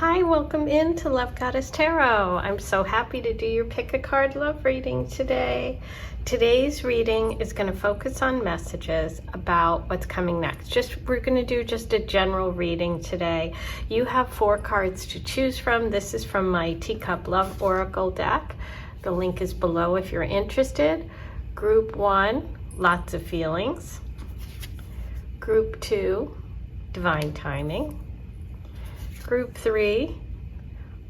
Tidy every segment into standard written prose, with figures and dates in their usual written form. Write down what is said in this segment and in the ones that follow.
Hi, welcome into Love Goddess Tarot. I'm so happy to do your pick a card love reading today. Today's reading is going to focus on messages about what's coming next. We're going to do just a general reading today. You have 4 cards to choose from. This is from my Teacup Love Oracle deck. The link is below if you're interested. Group 1, lots of feelings. Group 2, divine timing. Group 3,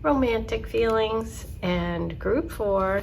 romantic feelings, and group 4,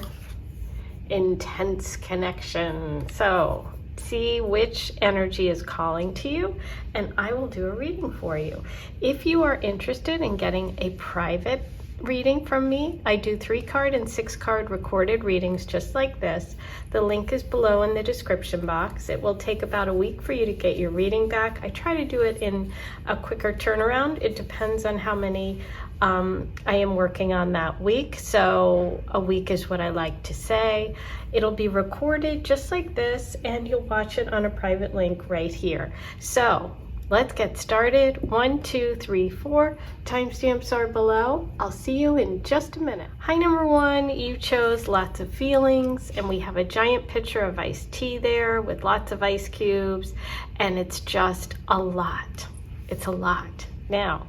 intense connection. So see which energy is calling to you, and I will do a reading for you. If you are interested in getting a private reading from me, I do 3-card and 6-card recorded readings just like this. The link is below in the description box. It will take about a week for you to get your reading back. I try to do it in a quicker turnaround. It depends on how many I am working on that week. So a week is what I like to say. It'll be recorded just like this, and you'll watch it on a private link right here. So let's get started. 1, 2, 3, 4. Timestamps are below. I'll see you in just a minute. Hi, number 1. You chose lots of feelings, and we have a giant pitcher of iced tea there with lots of ice cubes, and it's just a lot. It's a lot. Now,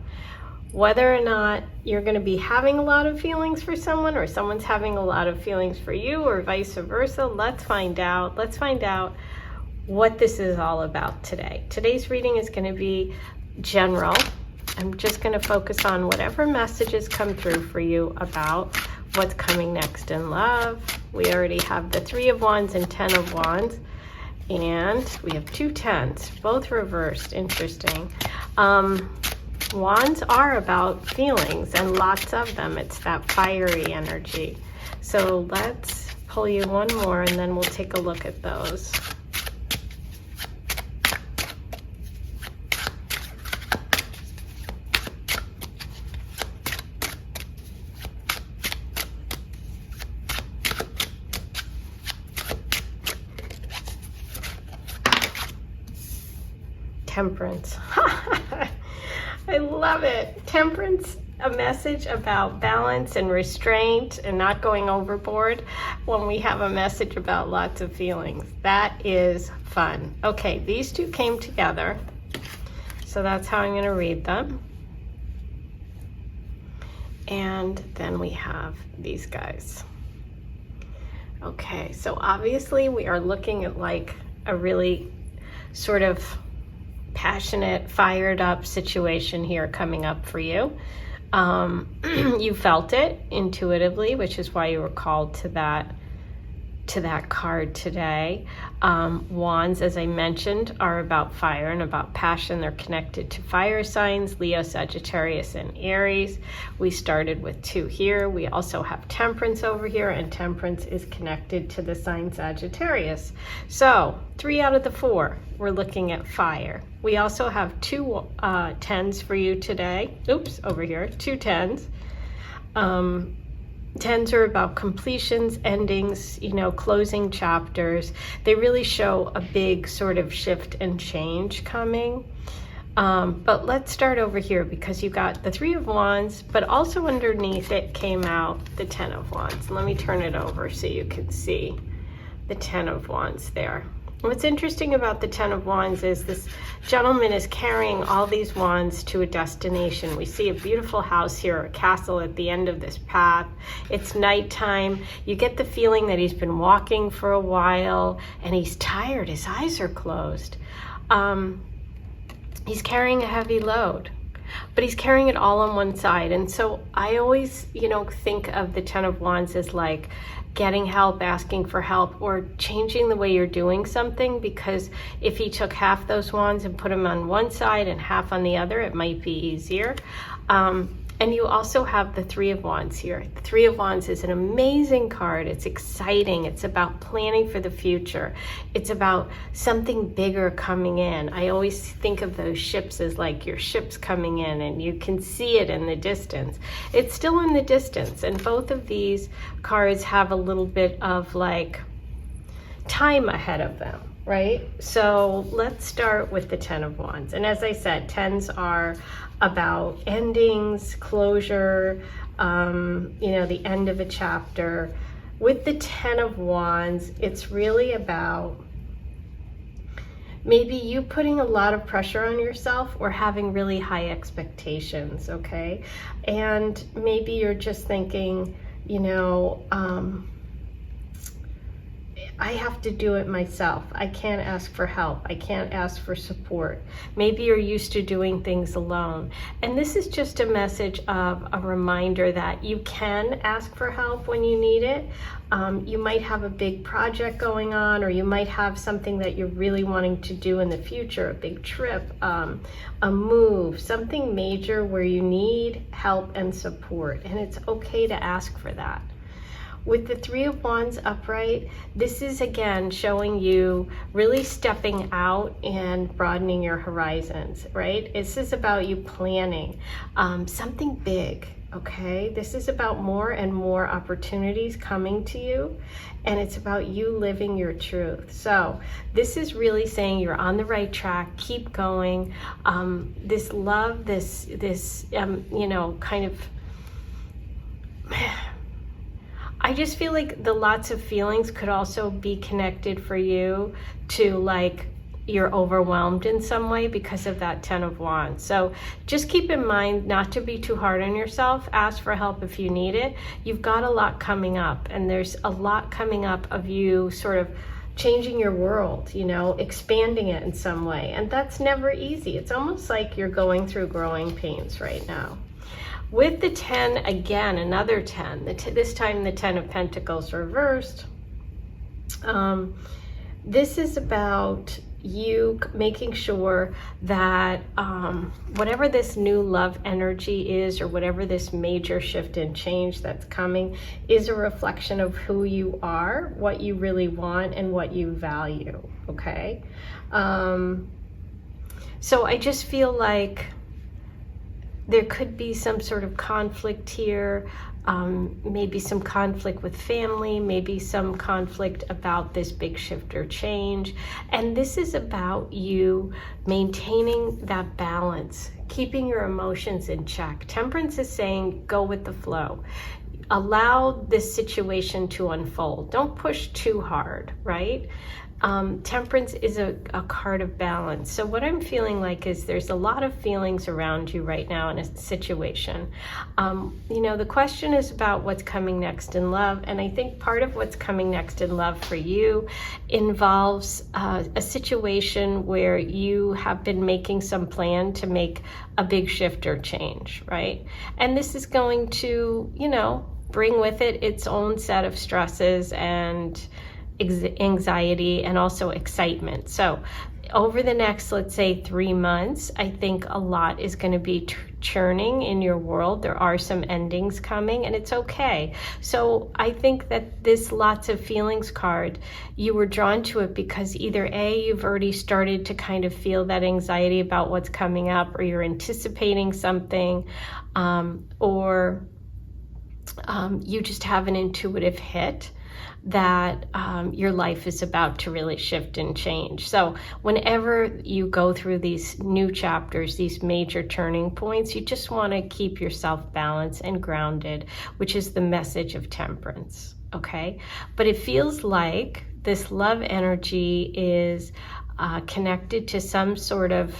whether or not you're going to be having a lot of feelings for someone, or someone's having a lot of feelings for you, or vice versa, let's find out. Let's find out what this is all about today. Today's reading is going to be general. I'm just going to focus on whatever messages come through for you about what's coming next in love. We already have the 3 of Wands and 10 of Wands, and we have 2 10s, both reversed. Interesting. Wands are about feelings, and lots of them. It's that fiery energy. So let's pull you one more, and then we'll take a look at those. Temperance. I love it. Temperance, a message about balance and restraint and not going overboard when we have a message about lots of feelings. That is fun. Okay, these 2 came together, so that's how I'm going to read them. And then we have these guys. Okay, so obviously we are looking at like a really sort of passionate, fired up situation here coming up for you. You felt it intuitively, which is why you were called to that card today. Wands, as I mentioned, are about fire and about passion. They're connected to fire signs, Leo, Sagittarius, and Aries. We started with 2 here. We also have Temperance over here, and Temperance is connected to the sign Sagittarius. So 3 out of the 4, we're looking at fire. We also have 2 10s for you today. Oops, over here, 2 10s. 10s are about completions, endings, closing chapters. They really show a big sort of shift and change coming. But let's start over here, because you got the 3 of Wands, but also underneath it came out the 10 of Wands. Let me turn it over so you can see the 10 of Wands there. What's interesting about the 10 of Wands is this gentleman is carrying all these wands to a destination. We see a beautiful house here, a castle at the end of this path. It's nighttime. You get the feeling that he's been walking for a while and he's tired. His eyes are closed. He's carrying a heavy load, but he's carrying it all on one side. And so I always, think of the 10 of Wands as like getting help, asking for help, or changing the way you're doing something, because if he took half those wands and put them on one side and half on the other, it might be easier. And you also have the 3 of Wands here. The 3 of Wands is an amazing card. It's exciting. It's about planning for the future. It's about something bigger coming in. I always think of those ships as like your ships coming in, and you can see it in the distance. It's still in the distance, and both of these cards have a little bit of like time ahead of them. right? So let's start with the Ten of Wands. And as I said, tens are about endings, closure, the end of a chapter. With the Ten of Wands, it's really about maybe you putting a lot of pressure on yourself or having really high expectations, okay? And maybe you're just thinking, I have to do it myself. I can't ask for help. I can't ask for support. Maybe you're used to doing things alone. And this is just a message of a reminder that you can ask for help when you need it. You might have a big project going on, or you might have something that you're really wanting to do in the future, a big trip, a move, something major where you need help and support. And it's okay to ask for that. With the Three of Wands upright, this is again showing you really stepping out and broadening your horizons, right? This is about you planning something big, okay? This is about more and more opportunities coming to you, and it's about you living your truth. So this is really saying you're on the right track, keep going. This love, this kind of... I just feel like the lots of feelings could also be connected for you to like you're overwhelmed in some way because of that Ten of Wands. So just keep in mind not to be too hard on yourself. Ask for help if you need it. You've got a lot coming up, and there's a lot coming up of you sort of changing your world, expanding it in some way. And that's never easy. It's almost like you're going through growing pains right now. With the 10, again, another 10, this time the 10 of Pentacles reversed. This is about you making sure that whatever this new love energy is, or whatever this major shift and change that's coming, is a reflection of who you are, what you really want, and what you value, okay? So I just feel like there could be some sort of conflict here, maybe some conflict with family, maybe some conflict about this big shift or change. And this is about you maintaining that balance, keeping your emotions in check. Temperance is saying go with the flow. Allow this situation to unfold. Don't push too hard, right? Temperance is a card of balance. So what I'm feeling like is there's a lot of feelings around you right now in a situation. The question is about what's coming next in love. And I think part of what's coming next in love for you involves a situation where you have been making some plan to make a big shift or change, right? And this is going to, bring with it its own set of stresses and anxiety and also excitement. So over the next, let's say 3 months, I think a lot is going to be churning in your world. There are some endings coming, and it's okay. So I think that this lots of feelings card, you were drawn to it because either A, you've already started to kind of feel that anxiety about what's coming up, or you're anticipating something, or you just have an intuitive hit that your life is about to really shift and change. So whenever you go through these new chapters, these major turning points, you just want to keep yourself balanced and grounded, which is the message of Temperance, okay? But it feels like this love energy is connected to some sort of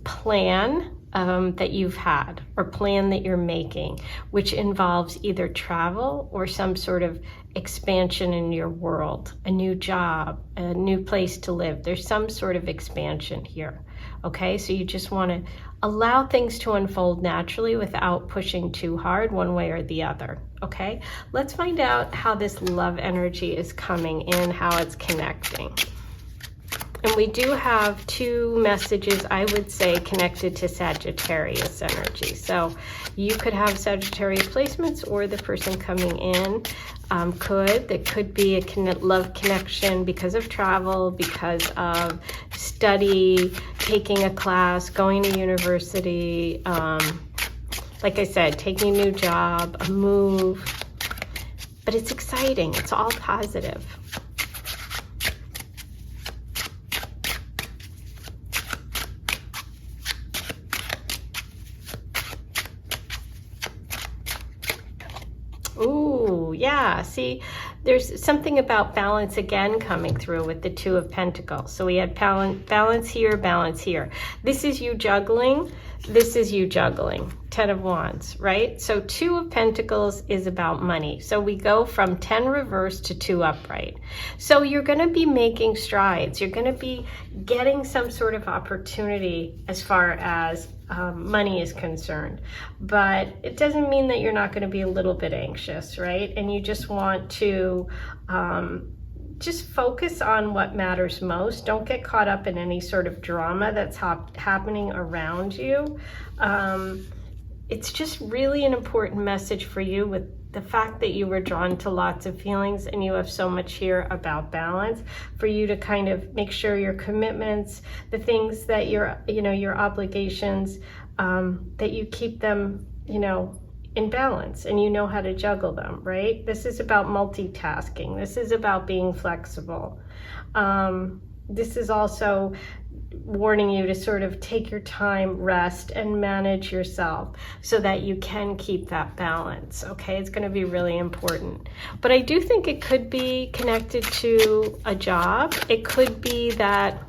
plan that you've had, or plan that you're making, which involves either travel or some sort of expansion in your world, a new job, a new place to live. There's some sort of expansion here, okay? So you just want to allow things to unfold naturally without pushing too hard one way or the other, okay? Let's find out how this love energy is coming in, how it's connecting. And we do have 2 messages, I would say, connected to Sagittarius energy. So you could have Sagittarius placements, or the person coming in there could be a love connection because of travel, because of study, taking a class, going to university, like I said, taking a new job, a move. But it's exciting. It's all positive. Yeah, see, there's something about balance again coming through with the Two of Pentacles. So we had balance here, balance here. This is you juggling. This is you juggling. 10 of Wands, right? So 2 of Pentacles is about money. So we go from 10 reverse to 2 upright. So you're going to be making strides. You're going to be getting some sort of opportunity as far as money is concerned. But it doesn't mean that you're not going to be a little bit anxious, right? And you just want to just focus on what matters most. Don't get caught up in any sort of drama that's happening around you. It's just really an important message for you with the fact that you were drawn to lots of feelings and you have so much here about balance, for you to kind of make sure your commitments, the things that your obligations, that you keep them, in balance, and you know how to juggle them, right? This is about multitasking. This is about being flexible. This is also warning you to sort of take your time, rest, and manage yourself so that you can keep that balance, okay? It's going to be really important. But I do think it could be connected to a job. It could be that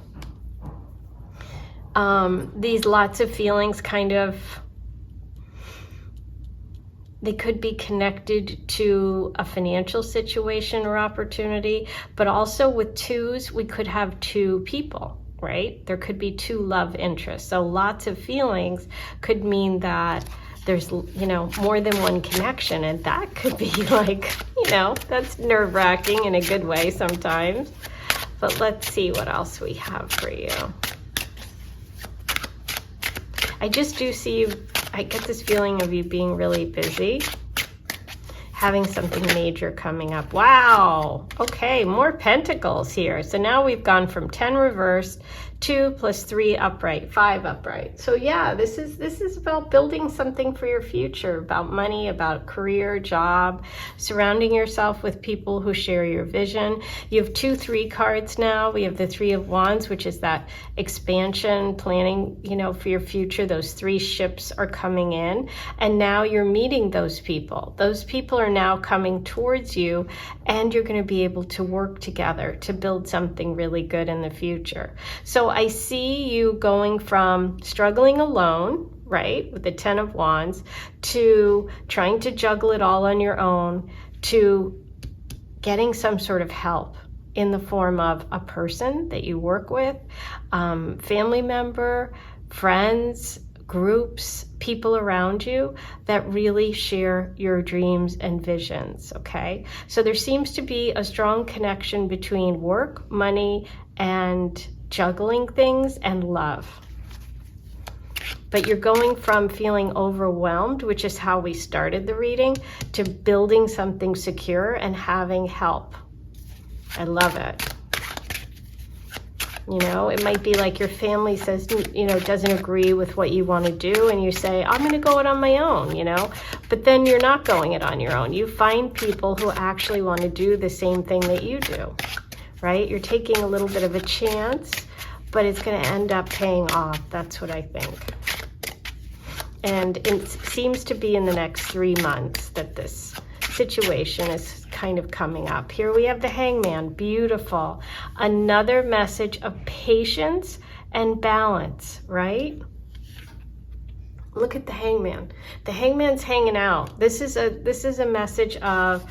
these lots of feelings they could be connected to a financial situation or opportunity, but also with twos, we could have two people, right? There could be two love interests. So lots of feelings could mean that there's, more than one connection, and that could be like, that's nerve-wracking in a good way sometimes. But let's see what else we have for you. I just do see you, I get this feeling of you being really busy, having something major coming up. Wow. Okay, more pentacles here. So now we've gone from 10 reversed, 2 plus 3 upright, 5 upright. So yeah, this is about building something for your future, about money, about career, job, surrounding yourself with people who share your vision. You have 2 3 cards now. We have the 3 of Wands, which is that expansion, planning, for your future. Those 3 ships are coming in, and now you're meeting those people. Those people are now coming towards you, and you're going to be able to work together to build something really good in the future. So I see you going from struggling alone, right, with the 10 of Wands, to trying to juggle it all on your own, to getting some sort of help in the form of a person that you work with, family member, friends, groups, people around you that really share your dreams and visions, okay? So there seems to be a strong connection between work, money, and juggling things, and love. But you're going from feeling overwhelmed, which is how we started the reading, to building something secure and having help. I love it. It might be like your family says, doesn't agree with what you want to do, and you say, I'm going to go it on my own, but then you're not going it on your own. You find people who actually want to do the same thing that you do, right? You're taking a little bit of a chance, but it's going to end up paying off. That's what I think. And it seems to be in the next 3 months that this situation is kind of coming up. Here we have the Hangman. Beautiful. Another message of patience and balance, right? Look at the Hangman. The Hangman's hanging out. This is a message of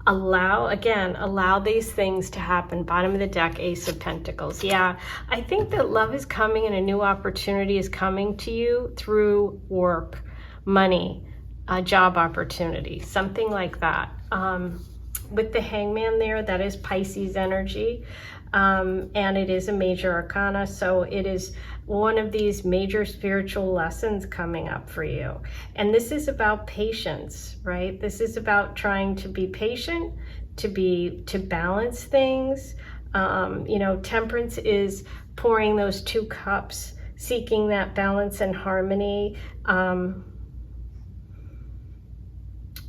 allow these things to happen. Bottom of the deck, Ace of Pentacles. Yeah, I think that love is coming and a new opportunity is coming to you through work, money, a job opportunity, something like that. With the Hangman there, that is Pisces energy, and it is a major arcana, so it is one of these major spiritual lessons coming up for you. And this is about patience, right? This is about trying to be patient, to balance things. Temperance is pouring those 2 cups, seeking that balance and harmony.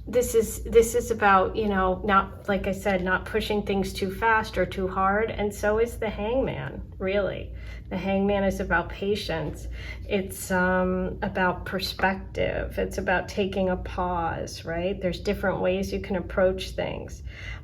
This is about, not, like I said, not pushing things too fast or too hard. And so is the Hangman, really. The Hangman is about patience. It's about perspective. It's about taking a pause, right? There's different ways you can approach things.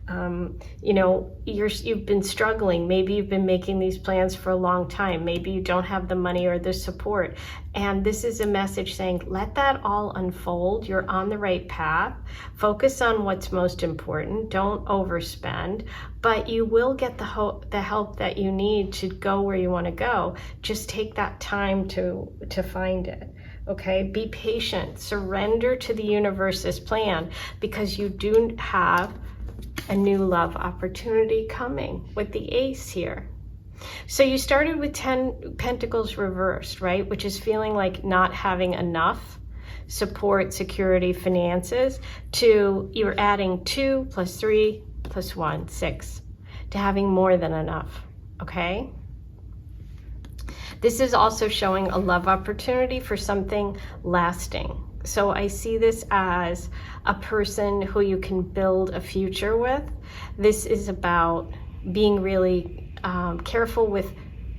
You know, you've been struggling. Maybe you've been making these plans for a long time. Maybe you don't have the money or the support. And this is a message saying, let that all unfold. You're on the right path. Focus on what's most important. Don't overspend, but you will get the help that you need to go where you want to go. Just take that time to find it. Okay, be patient. Surrender to the universe's plan, because you do have a new love opportunity coming with the Ace here. So you started with 10 Pentacles reversed, right? Which is feeling like not having enough support, security, finances, to you're adding 2 plus 3 plus 1, 6, to having more than enough, okay? This is also showing a love opportunity for something lasting. So I see this as a person who you can build a future with. This is about being really careful with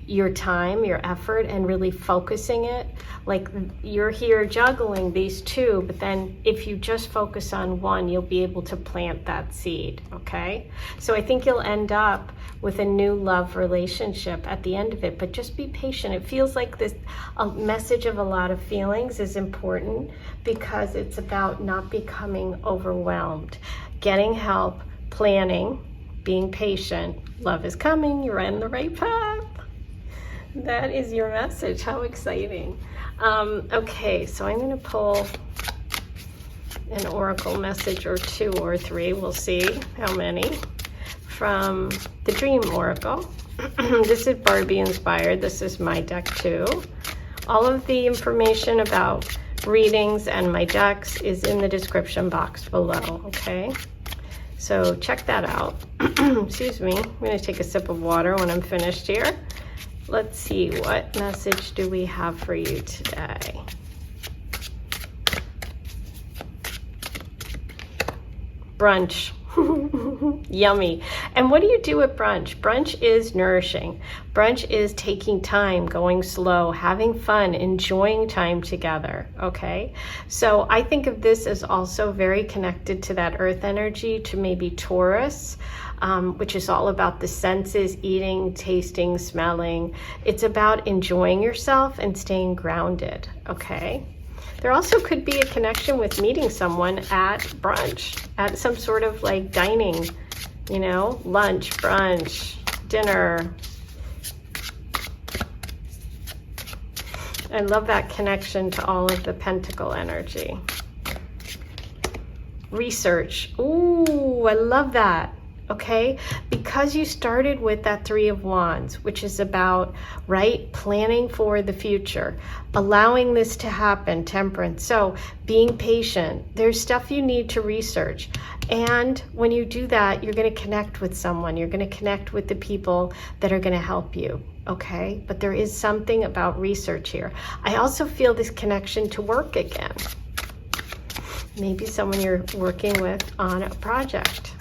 your time, your effort, and really focusing it. Like, you're here juggling these two, but then if you just focus on one, you'll be able to plant that seed, okay? So I think you'll end up with a new love relationship at the end of it, but just be patient. It feels like this a message of a lot of feelings is important, because it's about not becoming overwhelmed, getting help, planning, being patient. Love is coming. You're in the right path. That is your message. How exciting. Okay, so I'm going to pull an oracle message or 2 or 3. We'll see how many. From the Dream Oracle. This is Barbie inspired. This is my deck too. All of the information about readings and my decks is in the description box below, okay? So check that out. Excuse me. I'm going to take a sip of water when I'm finished here. Let's see, what message do we have for you today? Brunch. Yummy. And what do you do at brunch? Brunch is nourishing. Brunch is taking time, going slow, having fun, enjoying time together, okay? So I think of this as also very connected to that earth energy, to maybe Taurus, which is all about the senses, eating, tasting, smelling. It's about enjoying yourself and staying grounded, okay? There also could be a connection with meeting someone at brunch, at some sort of like dining, you know, lunch, brunch, dinner. I love that connection to all of the pentacle energy. Research. Ooh, I love that. Okay, because you started with that 3 of Wands, which is about, right, planning for the future, allowing this to happen, temperance. So being patient, there's stuff you need to research. And when you do that, you're going to connect with someone. You're going to connect with the people that are going to help you. Okay, but there is something about research here. I also feel this connection to work again. Maybe someone you're working with on a project.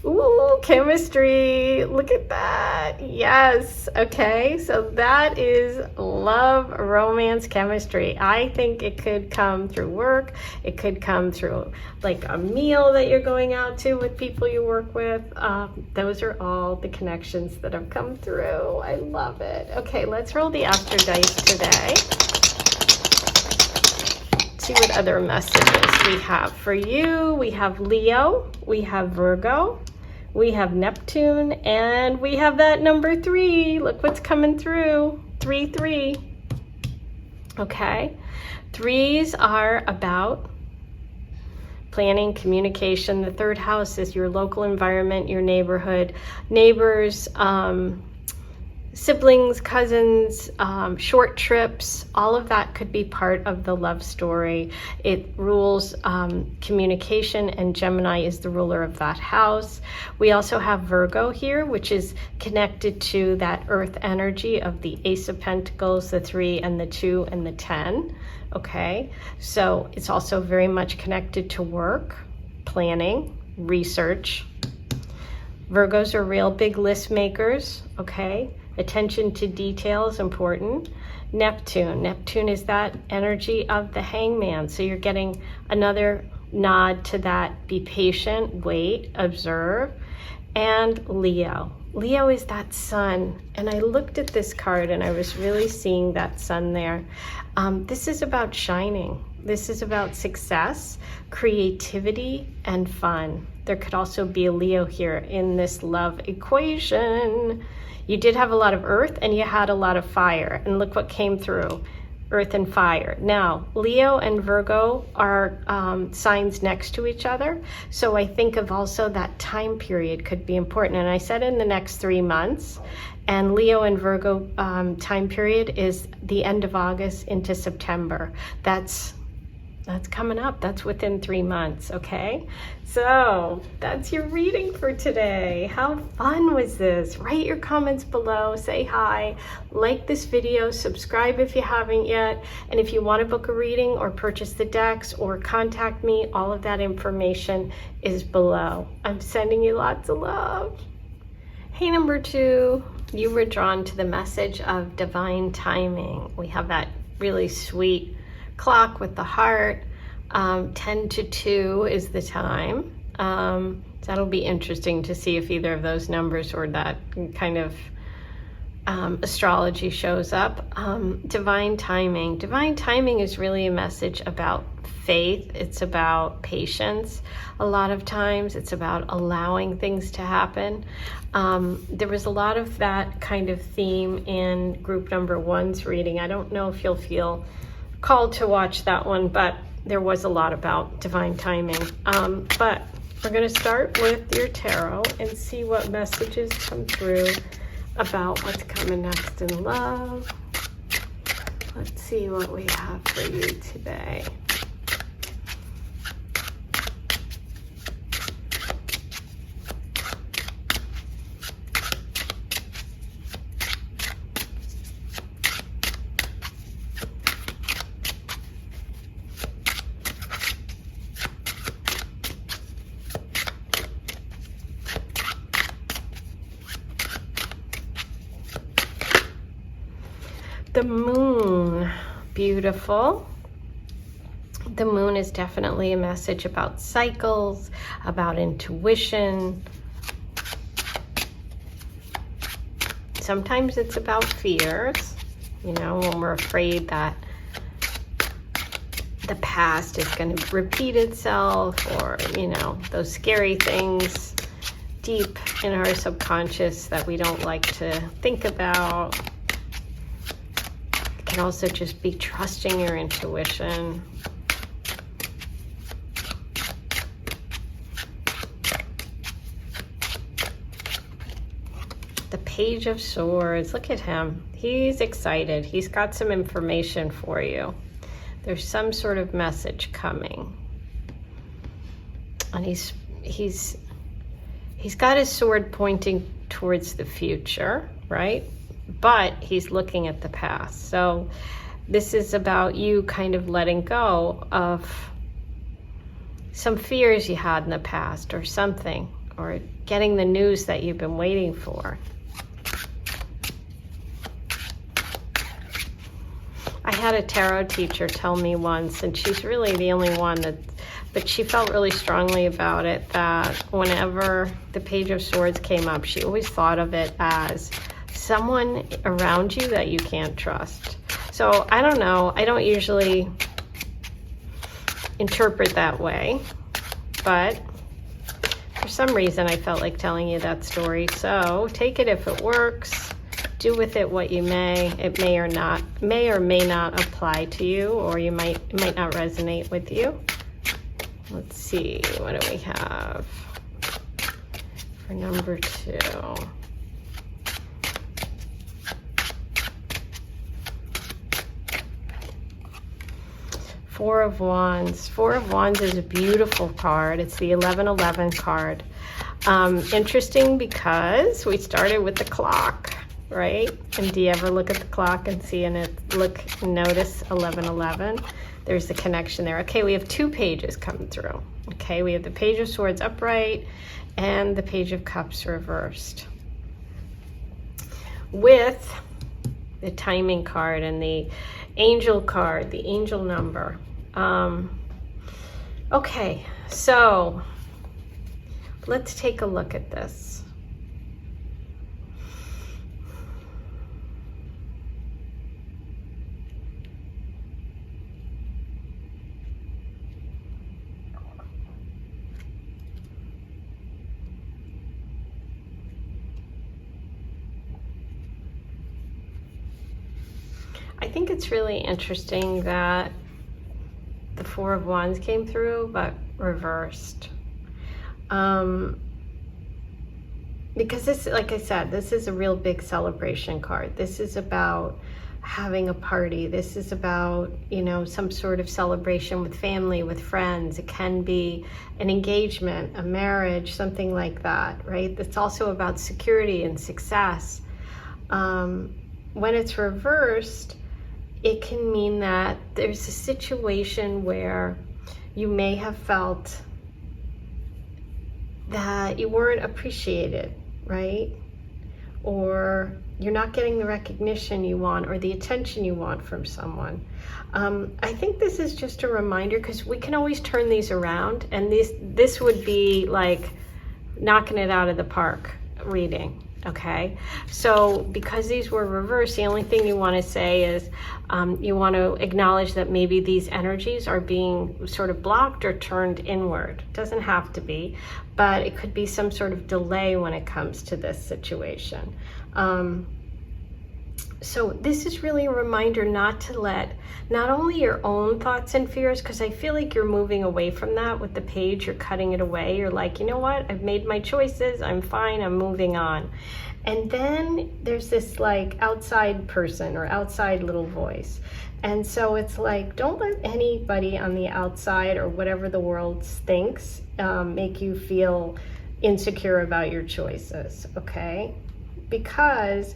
Ooh, chemistry. Look at that. Yes. Okay. So that is love, romance, chemistry. I think it could come through work. It could come through like a meal that you're going out to with people you work with. Those are all the connections that have come through. I love it. Okay, let's roll the Astro dice today. See what other messages we have for you. We have Leo, we have Virgo, we have Neptune, and we have that number 3. Look what's coming through. 3-3. Okay. 3s are about planning, communication. The 3rd house is your local environment, your neighborhood, neighbors, siblings, cousins, short trips. All of that could be part of the love story. It rules communication, and Gemini is the ruler of that house. We also have Virgo here, which is connected to that earth energy of the Ace of Pentacles, the 3 and the 2 and the 10. Okay, so it's also very much connected to work, planning, research. Virgos are real big list makers, okay? Attention to detail is important. Neptune is that energy of the hangman. So you're getting another nod to that. Be patient, wait, observe. And Leo is that sun. And I looked at this card and I was really seeing that sun there. This is about shining. This is about success, creativity, and fun. There could also be a Leo here in this love equation. You did have a lot of earth and you had a lot of fire. And look what came through, earth and fire. Now, Leo and Virgo are signs next to each other. So I think of also that time period could be important. And I said in the next 3 months. And Leo and Virgo time period is the end of August into September. That's coming up. That's within 3 months, okay? So that's your reading for today. How fun was this? Write your comments below, say hi, like this video, subscribe if you haven't yet, and if you want to book a reading or purchase the decks or contact me, all of that information is below. I'm sending you lots of love. Hey, number 2, you were drawn to the message of divine timing. We have that really sweet clock with the heart. 10 to 2 is the time. That'll be interesting to see if either of those numbers or that kind of astrology shows up. Divine timing. Divine timing is really a message about faith. It's about patience. A lot of times it's about allowing things to happen. There was a lot of that kind of theme in group number 1's reading. I don't know if you'll feel called to watch that one, but there was a lot about divine timing. But we're going to start with your tarot and see what messages come through about what's coming next in love. Let's see what we have for you today. The moon, beautiful. The moon is definitely a message about cycles, about intuition. Sometimes it's about fears, you know, when we're afraid that the past is going to repeat itself, or, you know, those scary things deep in our subconscious that we don't like to think about. Can also just be trusting your intuition. The Page of Swords, look at him. He's excited. He's got some information for you. There's some sort of message coming. And he's got his sword pointing towards the future, right? But he's looking at the past. So this is about you kind of letting go of some fears you had in the past or something, or getting the news that you've been waiting for. I had a tarot teacher tell me once, and she's really the only one but she felt really strongly about it, that whenever the Page of Swords came up, she always thought of it as someone around you that you can't trust. So I don't know. I don't usually interpret that way, but for some reason I felt like telling you that story. So take it if it works. Do with it what you may. It may or may not apply to you, or it might not resonate with you. Let's see, what do we have for number 2? Four of Wands. Four of Wands is a beautiful card. It's the 1111 card. Interesting because we started with the clock, right? And do you ever look at the clock and see and notice 1111? There's the connection there. Okay, we have 2 pages coming through. Okay, we have the Page of Swords upright and the Page of Cups reversed. with the timing card and the angel card, the angel number. Okay, so let's take a look at this. I think it's really interesting that the Four of Wands came through, but reversed. Because this, like I said, this is a real big celebration card. This is about having a party. This is about, you know, some sort of celebration with family, with friends. It can be an engagement, a marriage, something like that, right? It's also about security and success. When it's reversed, it can mean that there's a situation where you may have felt that you weren't appreciated, right? Or you're not getting the recognition you want or the attention you want from someone. I think this is just a reminder, because we can always turn these around, and this would be like knocking it out of the park reading. Okay, so because these were reversed, the only thing you want to say is you want to acknowledge that maybe these energies are being sort of blocked or turned inward. It doesn't have to be, but it could be some sort of delay when it comes to this situation. So this is really a reminder not to let not only your own thoughts and fears, because I feel like you're moving away from that with the page, you're cutting it away. You're like, you know what? I've made my choices. I'm fine. I'm moving on. And then there's this like outside person or outside little voice. And so it's like, don't let anybody on the outside or whatever the world thinks make you feel insecure about your choices, okay? Because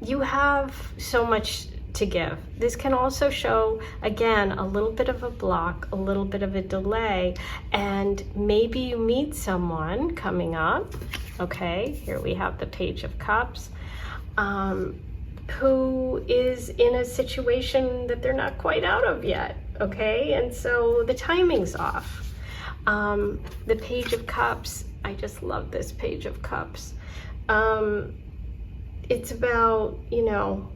you have so much to give. This can also show, again, a little bit of a block, a little bit of a delay, and maybe you meet someone coming up, okay? Here we have the Page of Cups, who is in a situation that they're not quite out of yet, okay? And so the timing's off. The Page of Cups, I just love this Page of Cups. It's about, you know,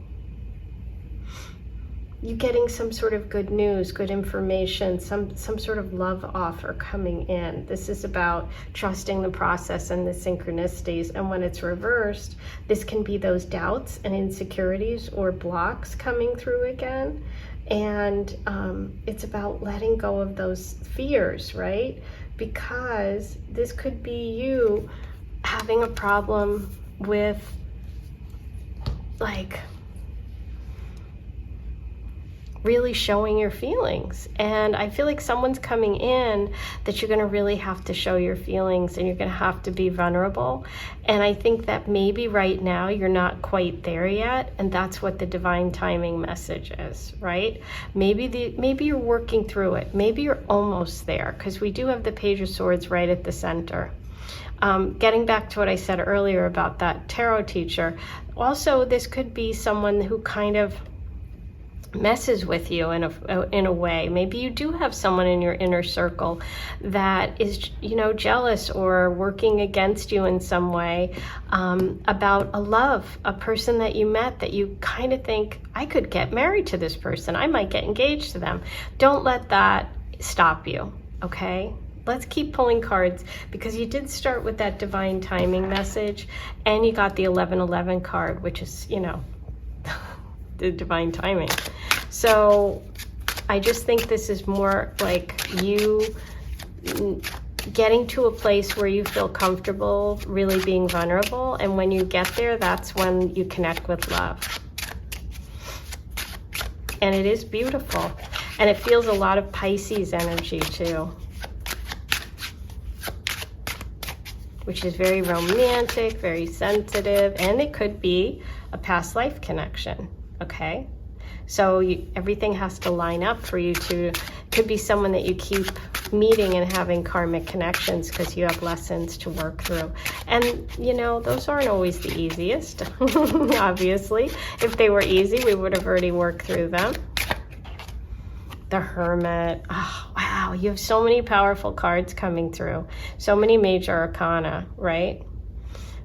you getting some sort of good news, good information, some sort of love offer coming in. This is about trusting the process and the synchronicities. And when it's reversed, this can be those doubts and insecurities or blocks coming through again. And it's about letting go of those fears, right? Because this could be you having a problem with, like, really showing your feelings. And I feel like someone's coming in that you're going to really have to show your feelings, and you're going to have to be vulnerable. And I think that maybe right now you're not quite there yet, and that's what the divine timing message is, right? Maybe you're working through it. Maybe you're almost there, because we do have the Page of Swords right at the center. Getting back to what I said earlier about that tarot teacher, also this could be someone who kind of messes with you in a way. Maybe you do have someone in your inner circle that is, you know, jealous or working against you in some way about a love, a person that you met that you kind of think, I could get married to this person. I might get engaged to them. Don't let that stop you, okay? Let's keep pulling cards, because you did start with that divine timing message, and you got the 1111 card, which is, you know, the divine timing. So I just think this is more like you getting to a place where you feel comfortable really being vulnerable, and when you get there, that's when you connect with love. And it is beautiful, and it feels a lot of Pisces energy too, which is very romantic, very sensitive, and it could be a past life connection, okay? So everything has to line up for you to, could be someone that you keep meeting and having karmic connections because you have lessons to work through. And, you know, those aren't always the easiest, obviously. If they were easy, we would have already worked through them. The Hermit. Oh, wow, you have so many powerful cards coming through. So many major arcana, right?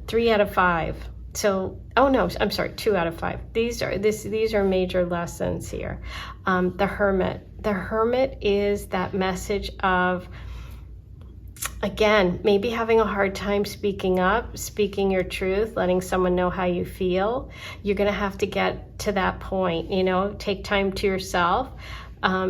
3 out of 5. So, oh no, I'm sorry, 2 out of 5. These are major lessons here. The Hermit. The Hermit is that message of, again, maybe having a hard time speaking up, speaking your truth, letting someone know how you feel. You're going to have to get to that point, you know, take time to yourself.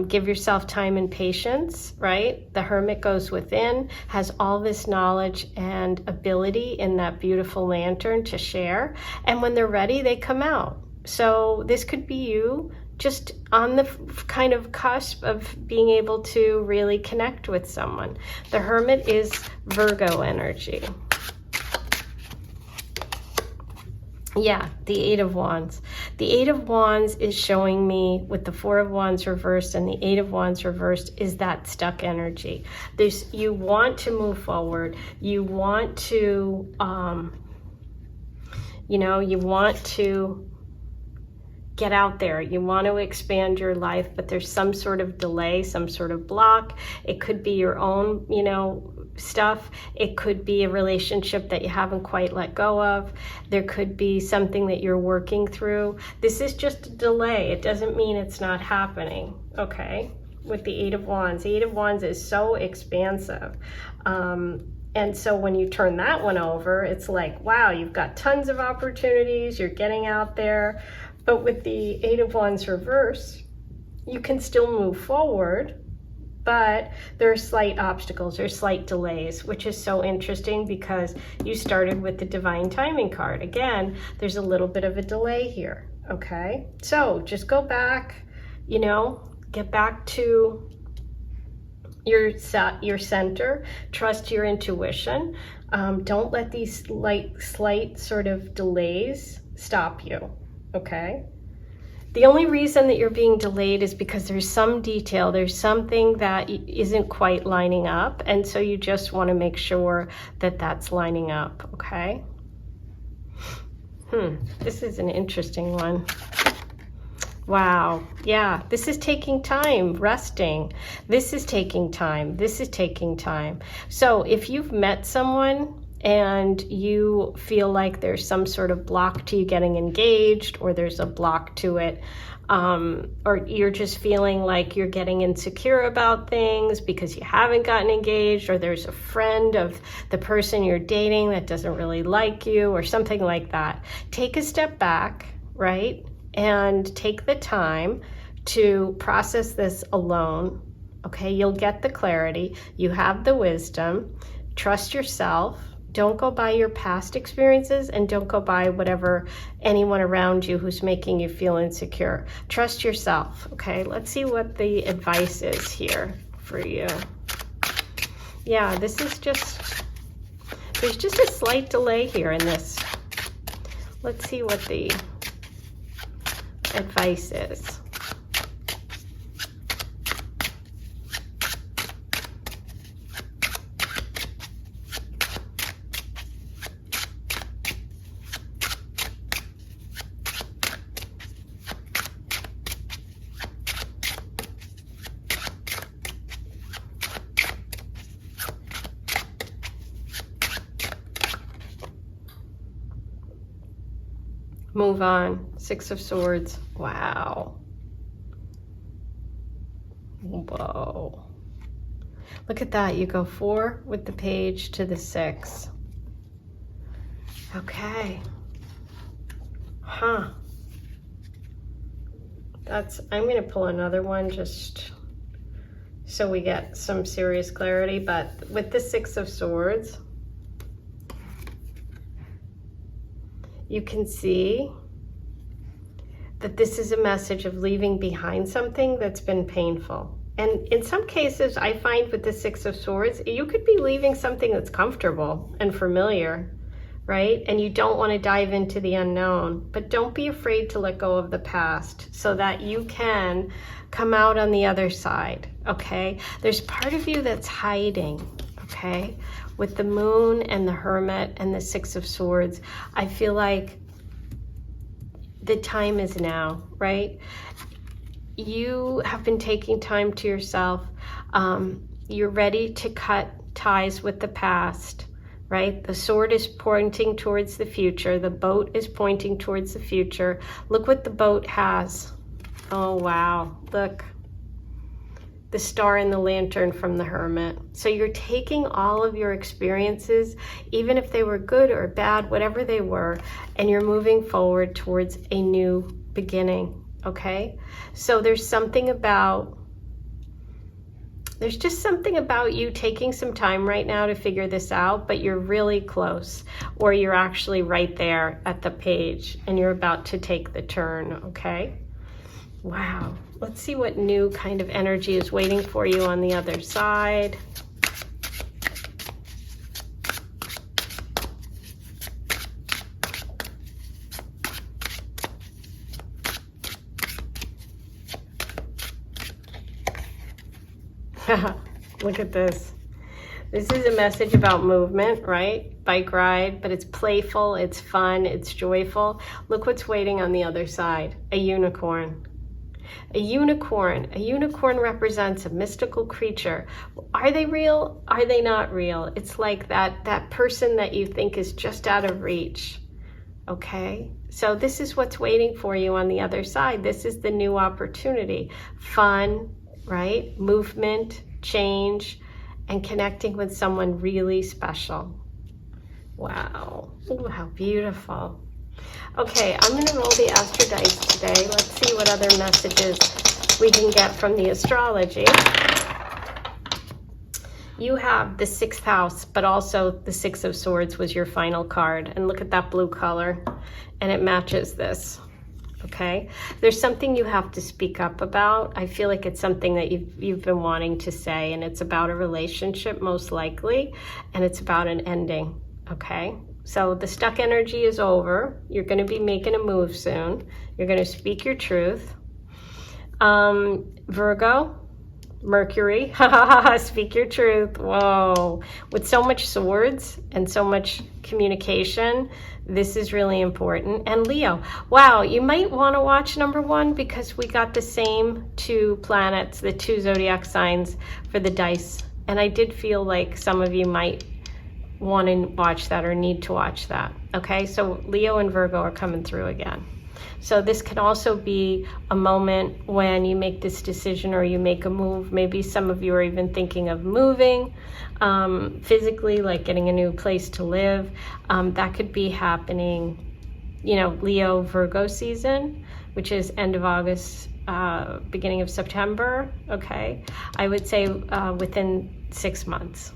Give yourself time and patience, right? The Hermit goes within, has all this knowledge and ability in that beautiful lantern to share. And when they're ready, they come out. So this could be you just on the kind of cusp of being able to really connect with someone. The Hermit is Virgo energy. Yeah, the 8 of Wands. The 8 of Wands is showing me, with the 4 of Wands reversed and the 8 of Wands reversed, is that stuck energy. You want to move forward. You want to, you know, you want to get out there. You want to expand your life, but there's some sort of delay, some sort of block. It could be your own, you know, stuff. It could be a relationship that you haven't quite let go of. There could be something that you're working through. This is just a delay. It doesn't mean it's not happening, okay? With the 8 of Wands. The 8 of Wands is so expansive. And so when you turn that one over, it's like, wow, you've got tons of opportunities. You're getting out there. But with the 8 of Wands reverse, you can still move forward, but there are slight obstacles, there's slight delays, which is so interesting because you started with the Divine Timing card. Again, there's a little bit of a delay here, okay? So just go back, you know, get back to your center, trust your intuition. Don't let these slight sort of delays stop you. Okay. The only reason that you're being delayed is because there's some detail, there's something that isn't quite lining up. And so you just want to make sure that that's lining up. Okay. This is an interesting one. Wow. Yeah. This is taking time, resting. This is taking time. This is taking time. So if you've met someone and you feel like there's some sort of block to you getting engaged, or there's a block to it, or you're just feeling like you're getting insecure about things because you haven't gotten engaged, or there's a friend of the person you're dating that doesn't really like you, or something like that, take a step back, right? And take the time to process this alone, okay? You'll get the clarity. You have the wisdom. Trust yourself. Don't go by your past experiences, and don't go by whatever anyone around you who's making you feel insecure. Trust yourself, okay? Let's see what the advice is here for you. Yeah, this is just, there's just a slight delay here in this. Let's see what the advice is. Move on. 6 of Swords. Wow. Whoa. Look at that. You go 4 with the Page to the 6. Okay. Huh. I'm going to pull another one just so we get some serious clarity. But with the 6 of Swords, you can see that this is a message of leaving behind something that's been painful. And in some cases, I find with the 6 of Swords, you could be leaving something that's comfortable and familiar, right? And you don't want to dive into the unknown, but don't be afraid to let go of the past so that you can come out on the other side, okay? There's part of you that's hiding, okay? With the Moon and the Hermit and the Six of Swords, I feel like the time is now, right? You have been taking time to yourself. You're ready to cut ties with the past, right? The sword is pointing towards the future. The boat is pointing towards the future. Look what the boat has. Oh, wow. Look. The star and the lantern from the Hermit. So you're taking all of your experiences, even if they were good or bad, whatever they were, and you're moving forward towards a new beginning, okay? So there's just something about you taking some time right now to figure this out, but you're really close, or you're actually right there at the page and you're about to take the turn, okay? Wow. Let's see what new kind of energy is waiting for you on the other side. Look at this. This is a message about movement, right? Bike ride, but it's playful, it's fun, it's joyful. Look what's waiting on the other side. A unicorn. A unicorn represents a mystical creature. Are they real? Are they not real? It's like that person that you think is just out of reach. Okay? So this is what's waiting for you on the other side. This is the new opportunity. Fun, right? Movement, change, and connecting with someone really special. Wow. Ooh, how beautiful. Okay, I'm going to roll the Astro Dice today. Let's see what other messages we can get from the astrology. You have the 6th house, but also the 6 of Swords was your final card. And look at that blue color, and it matches this. Okay, there's something you have to speak up about. I feel like it's something that you've been wanting to say, and it's about a relationship most likely, and it's about an ending. Okay, so the stuck energy is over. You're going to be making a move soon. You're going to speak your truth. Virgo, Mercury, speak your truth. Whoa, with so much swords and so much communication, this is really important. And Leo, wow, you might want to watch number 1 because we got the same 2 planets, the 2 zodiac signs for the dice. And I did feel like some of you might want to watch that or need to watch that. Okay, so Leo and Virgo are coming through again. So this can also be a moment when you make this decision or you make a move. Maybe some of you are even thinking of moving physically, like getting a new place to live. That could be happening, you know, Leo Virgo season, which is end of August, beginning of September. Okay, I would say within 6 months.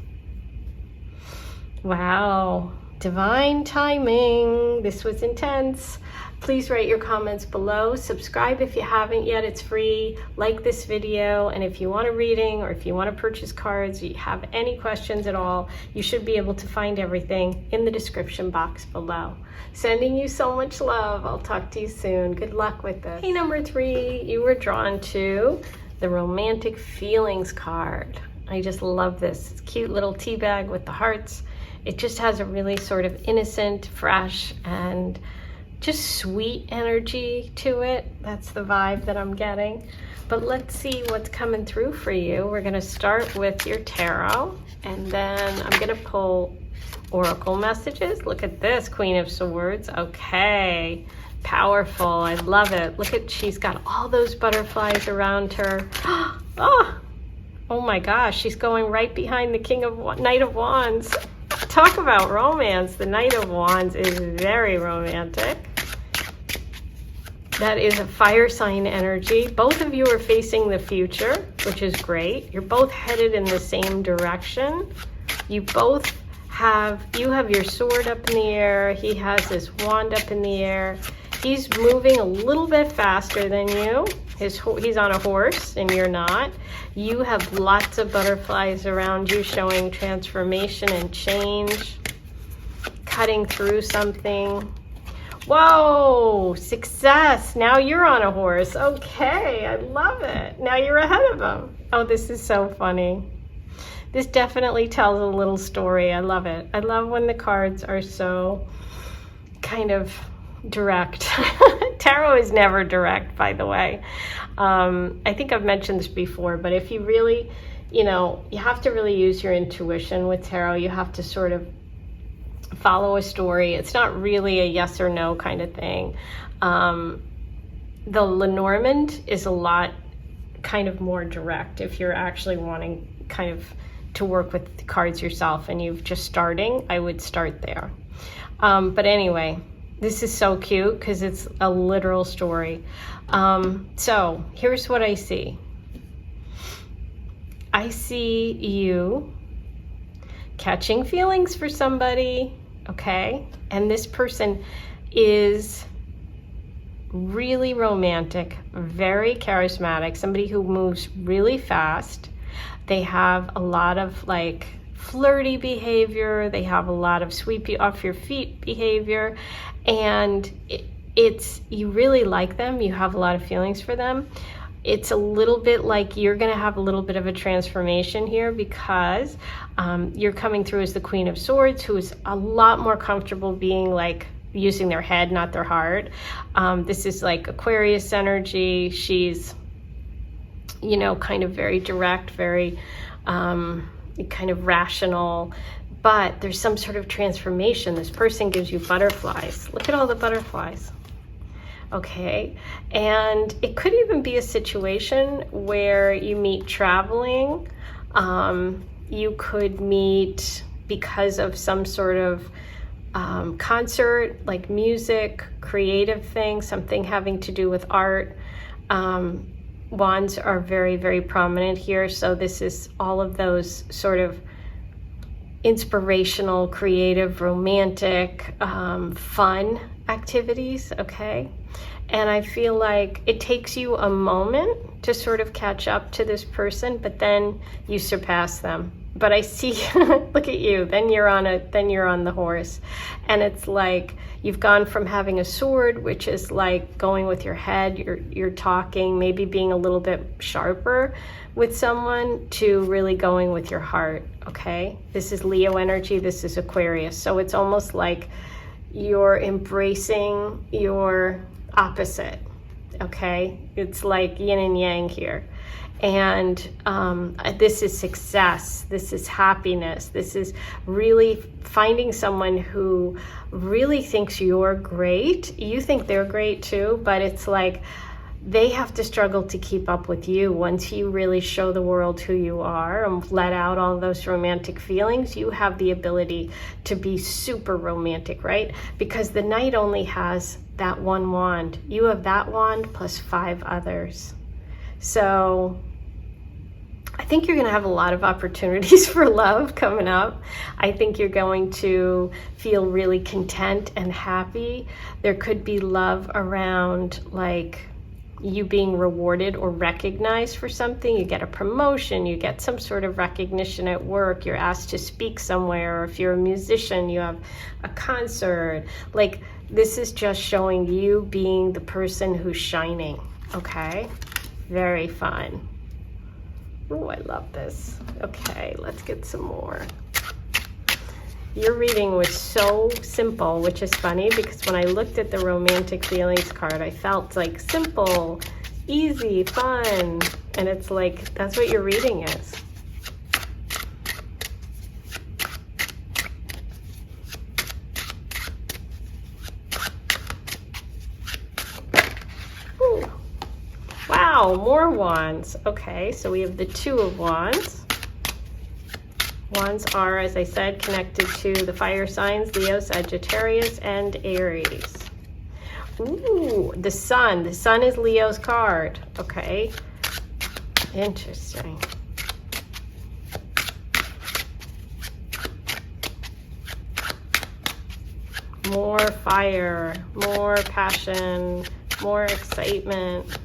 Wow, divine timing. This was intense. Please write your comments below. Subscribe if you haven't yet, it's free. Like this video, and if you want a reading or if you want to purchase cards, or you have any questions at all, you should be able to find everything in the description box below. Sending you so much love. I'll talk to you soon. Good luck with this. Hey, number 3, you were drawn to the romantic feelings card. I just love this. It's a cute little tea bag with the hearts. It just has a really sort of innocent, fresh, and just sweet energy to it. That's the vibe that I'm getting. But let's see what's coming through for you. We're going to start with your tarot, and then I'm going to pull oracle messages. Look at this, Queen of Swords. Okay, powerful. I love it. Look at, she's got all those butterflies around her. Oh my gosh, she's going right behind the Knight of Wands. Talk about romance. The Knight of Wands is very romantic. That is a fire sign energy. Both of you are facing the future, which is great. You're both headed in the same direction. You have your sword up in the air. He has his wand up in the air. He's moving a little bit faster than you. He's on a horse and you're not. You have lots of butterflies around you showing transformation and change. cutting through something. Whoa, success. Now you're on a horse. Okay, I love it. Now you're ahead of them. Oh, this is so funny. This definitely tells a little story. I love it. I love when the cards are so kind of direct. Tarot is never direct, by the way. I think I've mentioned this before, but if you really, you know, you have to really use your intuition with tarot. You have to sort of follow a story. It's not really a yes or no kind of thing. The Lenormand is a lot kind of more direct if you're actually wanting kind of to work with the cards yourself and you've just starting, I would start there. But anyway, this is so cute because it's a literal story. So here's what I see. I see you catching feelings for somebody, okay? And this person is really romantic, very charismatic, somebody who moves really fast. They have a lot of like flirty behavior. They have a lot of sweep you off your feet behavior. And it's, you really like them. You have a lot of feelings for them. It's a little bit like you're going to have a little bit of a transformation here because you're coming through as the Queen of Swords, who is a lot more comfortable being like using their head, not their heart. This is like Aquarius energy. She's, you know, kind of very direct, very kind of rational, but there's some sort of transformation. This person gives you butterflies. Look at all the butterflies. Okay, and it could even be a situation where you meet traveling. You could meet because of some sort of concert, like music, creative thing, something having to do with art. Wands are very, very prominent here. So this is all of those sort of inspirational, creative, romantic, fun activities, okay? And I feel like it takes you a moment to sort of catch up to this person, but then you surpass them. But I see, look at you, then you're on the horse. And it's like you've gone from having a sword, which is like going with your head, you're talking, maybe being a little bit sharper with someone, to really going with your heart, okay? This is Leo energy, this is Aquarius. So it's almost like you're embracing your opposite, okay? It's like yin and yang here. And this is success, this is happiness, this is really finding someone who really thinks you're great. You think they're great too, but it's like they have to struggle to keep up with you. Once you really show the world who you are and let out all those romantic feelings, you have the ability to be super romantic, right? Because the Knight only has that one wand. You have that wand plus 5 others. So I think you're going to have a lot of opportunities for love coming up. I think you're going to feel really content and happy. There could be love around like you being rewarded or recognized for something. You get a promotion, you get some sort of recognition at work, you're asked to speak somewhere, or if you're a musician, you have a concert. Like this is just showing you being the person who's shining, okay? Very fun. Oh, I love this. Okay, let's get some more. Your reading was so simple, which is funny because when I looked at the romantic feelings card, I felt like simple, easy, fun. And it's like, that's what your reading is. Ooh. Wow, more wands. Okay, so we have the 2 of wands. Wands are, as I said, connected to the fire signs, Leo, Sagittarius, and Aries. Ooh, the Sun. The Sun is Leo's card. Okay, interesting. More fire, more passion, more excitement.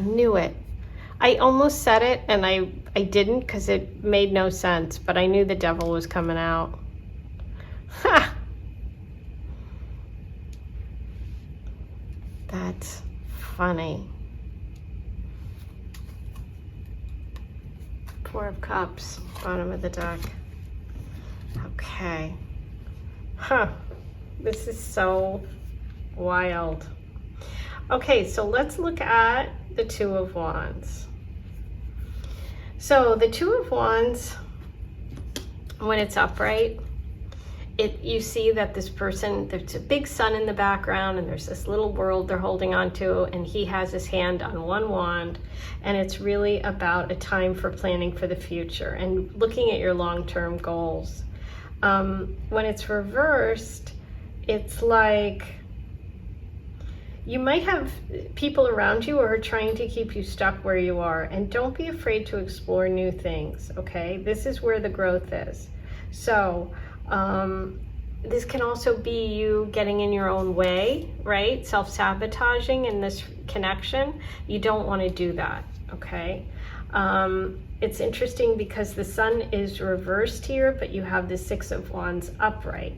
knew it. I almost said it and I didn't because it made no sense, but I knew the devil was coming out. Ha! That's funny. Four of Cups, bottom of the deck. Okay. Huh. This is so wild. Okay, so let's look at the Two of Wands. So the Two of Wands, when it's upright, you see that this person, there's a big sun in the background and there's this little world they're holding on to, and he has his hand on one wand, and it's really about a time for planning for the future and looking at your long-term goals. When it's reversed, it's like you might have people around you who are trying to keep you stuck where you are, and don't be afraid to explore new things, okay? This is where the growth is. So this can also be you getting in your own way, right? Self-sabotaging in this connection. You don't want to do that, okay? It's interesting because the sun is reversed here, but you have the Six of Wands upright.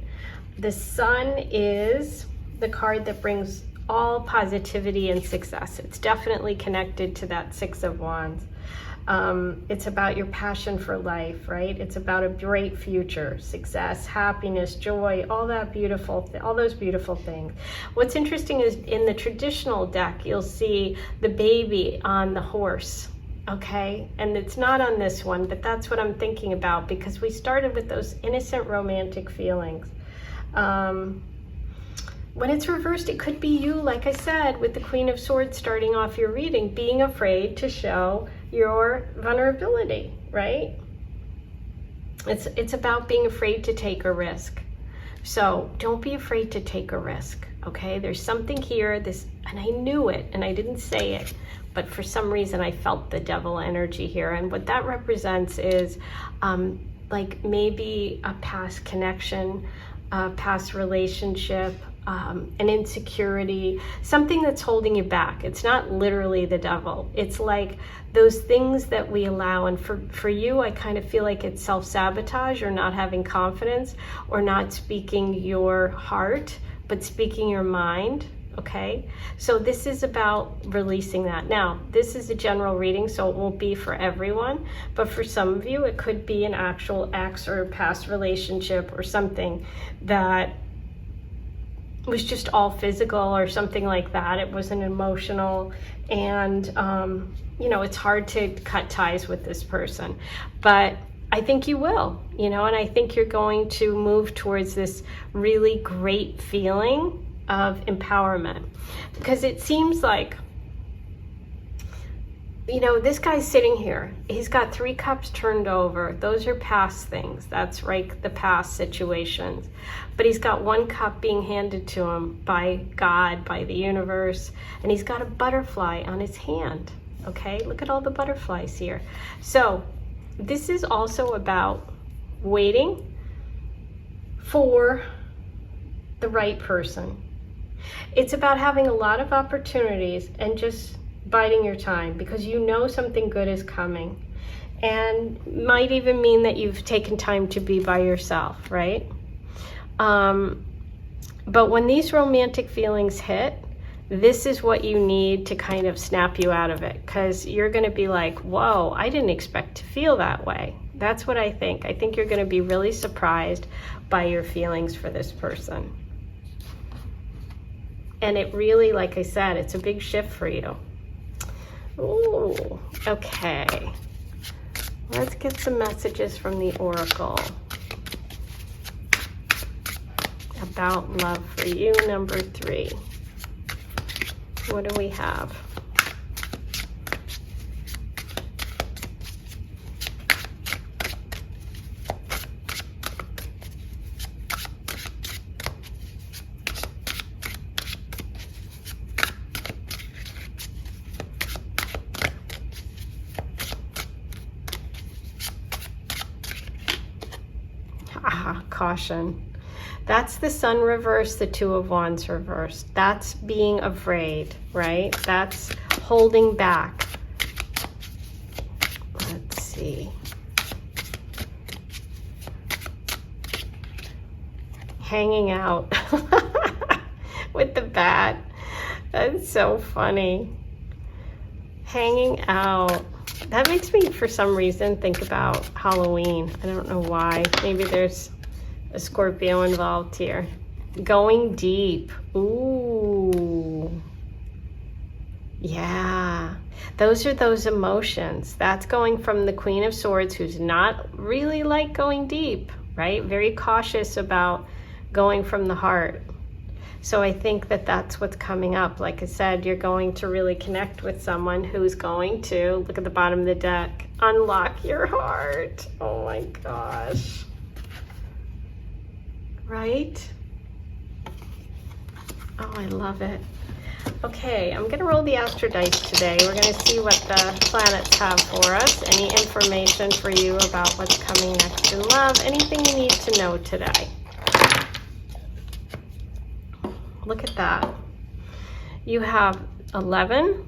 The sun is the card that brings all positivity and success. It's definitely connected to that Six of Wands. It's about your passion for life, right? It's about a great future, success, happiness, joy, all those beautiful things. What's interesting is in the traditional deck, you'll see the baby on the horse, okay? And it's not on this one, but that's what I'm thinking about because we started with those innocent romantic feelings. When it's reversed, it could be you, like I said, with the Queen of Swords starting off your reading, being afraid to show your vulnerability, right? It's about being afraid to take a risk. So don't be afraid to take a risk, okay? There's something here, and I knew it, and I didn't say it, but for some reason I felt the devil energy here. And what that represents is like maybe a past connection, a past relationship, an insecurity, something that's holding you back. It's not literally the devil. It's like those things that we allow. And for you, I kind of feel like it's self-sabotage or not having confidence or not speaking your heart, but speaking your mind. Okay, so this is about releasing that. Now, this is a general reading, so it won't be for everyone, but for some of you, it could be an actual ex or past relationship or something that was just all physical or something like that. It wasn't emotional, and you know, it's hard to cut ties with this person, but I think you will, you know, and I think you're going to move towards this really great feeling of empowerment, because it seems like, you know, this guy's sitting here, he's got 3 cups turned over. Those are past things. That's right, the past situations. But he's got 1 cup being handed to him by God, by the universe, and he's got a butterfly on his hand. Okay, look at all the butterflies here. So this is also about waiting for the right person. It's about having a lot of opportunities and just biding your time, because you know something good is coming, and might even mean that you've taken time to be by yourself, right? But when these romantic feelings hit, this is what you need to kind of snap you out of it, because you're going to be like, whoa, I didn't expect to feel that way. That's what I think. I think you're going to be really surprised by your feelings for this person. And it really, like I said, it's a big shift for you. Ooh, okay. Let's get some messages from the Oracle about love for you, number 3. What do we have? Caution. That's the sun reversed, the 2 of Wands reversed. That's being afraid, right? That's holding back. Let's see. Hanging out with the bat. That's so funny. Hanging out. That makes me, for some reason, think about Halloween. I don't know why. Maybe there's a Scorpio involved here. Going deep. Ooh. Yeah. Those are those emotions. That's going from the Queen of Swords, who's not really like going deep, right? Very cautious about going from the heart. So I think that that's what's coming up. Like I said, you're going to really connect with someone who's going to, look at the bottom of the deck, unlock your heart. Oh my gosh. Right? Oh, I love it. Okay, I'm going to roll the astro dice today. We're going to see what the planets have for us. Any information for you about what's coming next in love. Anything you need to know today. Look at that. You have 11,